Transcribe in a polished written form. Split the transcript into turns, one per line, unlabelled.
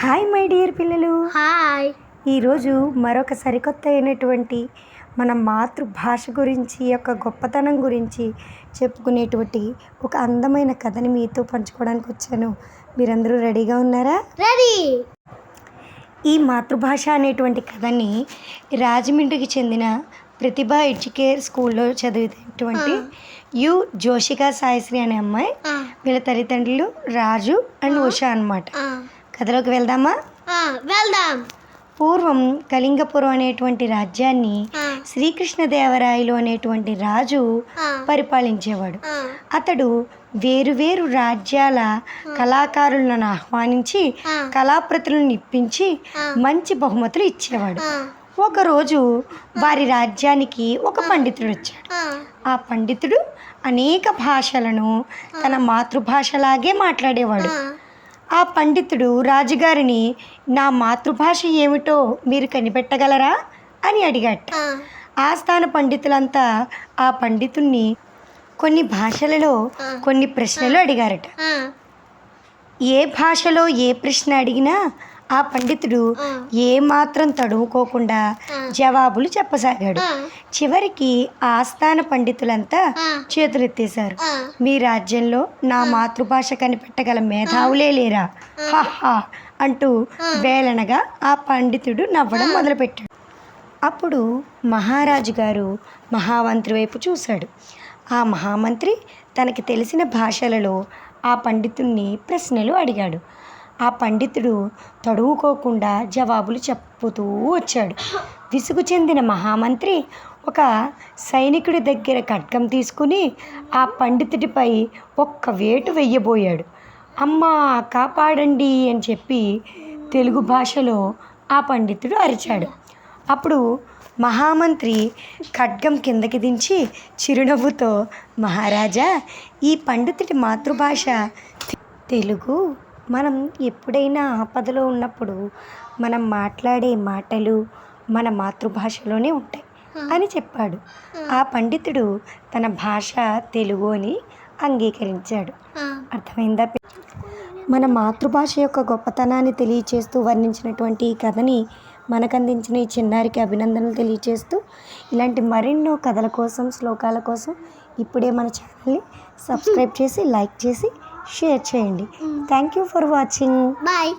Hi my dear పిల్లలు.
Hi.
ఈరోజు మరొక సరికొత్త అయినటువంటి మన మాతృభాష గురించి యొక్క గొప్పతనం గురించి చెప్పుకునేటువంటి ఒక అందమైన కథని మీతో పంచుకోవడానికి వచ్చాను. మీరందరూ రెడీగా ఉన్నారా?
రెడీ.
ఈ మాతృభాష అనేటువంటి కథని రాజమండ్రికి చెందిన ప్రతిభ ఎడ్యుకేర్ స్కూల్లో చదివేటువంటి యు జోషికా సాయిశ్రీ అనే అమ్మాయి, వీళ్ళ తల్లిదండ్రులు రాజు అండ్ ఉషా అన్నమాట. కథలోకి వెళ్దామా?
వెళ్దాం.
పూర్వం కళింగపురం అనేటువంటి రాజ్యాన్ని శ్రీకృష్ణదేవరాయలు అనేటువంటి రాజు పరిపాలించేవాడు. అతడు వేరు రాజ్యాల కళాకారులను ఆహ్వానించి కళాప్రతులను ఇప్పించి మంచి బహుమతులు ఇచ్చేవాడు. ఒకరోజు వారి రాజ్యానికి ఒక పండితుడు వచ్చాడు. ఆ పండితుడు అనేక భాషలను తన మాతృభాషలాగే మాట్లాడేవాడు. ఆ పండితుడు రాజుగారిని, నా మాతృభాష ఏమిటో మీరు కనిపెట్టగలరా అని అడిగాట. ఆస్థాన పండితులంతా ఆ పండితుణ్ణి కొన్ని భాషలలో కొన్ని ప్రశ్నలు అడిగారట. ఏ భాషలో ఏ ప్రశ్న అడిగినా ఆ పండితుడు ఏ మాత్రం తడుముకోకుండా జవాబులు చెప్పసాగాడు. చివరికి ఆస్థాన పండితులంతా చేతులెత్తేశారు. మీ రాజ్యంలో నా మాతృభాష కనిపెట్టగల మేధావులే లేరా హహా అంటూ వేలనగా ఆ పండితుడు నవ్వడం మొదలుపెట్టాడు. అప్పుడు మహారాజు గారు మహామంత్రి వైపు చూశాడు. ఆ మహామంత్రి తనకి తెలిసిన భాషలలో ఆ పండితుణ్ణి ప్రశ్నలు అడిగాడు. ఆ పండితుడు తడువుకోకుండా జవాబులు చెప్పుతూ వచ్చాడు. విసుగు చెందిన మహామంత్రి ఒక సైనికుడి దగ్గర ఖడ్గం తీసుకుని ఆ పండితుడిపై ఒక్క వేటు వెయ్యబోయాడు. అమ్మా కాపాడండి అని చెప్పి తెలుగు భాషలో ఆ పండితుడు అరిచాడు. అప్పుడు మహామంత్రి ఖడ్గం కిందకి దించి చిరునవ్వుతో, మహారాజా, ఈ పండితుడి మాతృభాష తెలుగు. మనం ఎప్పుడైనా ఆపదలో ఉన్నప్పుడు మనం మాట్లాడే మాటలు మన మాతృభాషలోనే ఉంటాయి అని చెప్పాడు. ఆ పండితుడు తన భాష తెలుగు అని అంగీకరించాడు. అర్థమైందా? మన మాతృభాష యొక్క గొప్పతనాన్ని తెలియచేస్తూ వర్ణించినటువంటి ఈ కథని మనకు అందించిన ఈ చిన్నారికి అభినందనలు తెలియచేస్తూ, ఇలాంటి మరెన్నో కథల కోసం, శ్లోకాల కోసం ఇప్పుడే మన ఛానల్ని సబ్స్క్రైబ్ చేసి, లైక్ చేసి, షేర్ చేయండి. Thank you for watching.
Bye.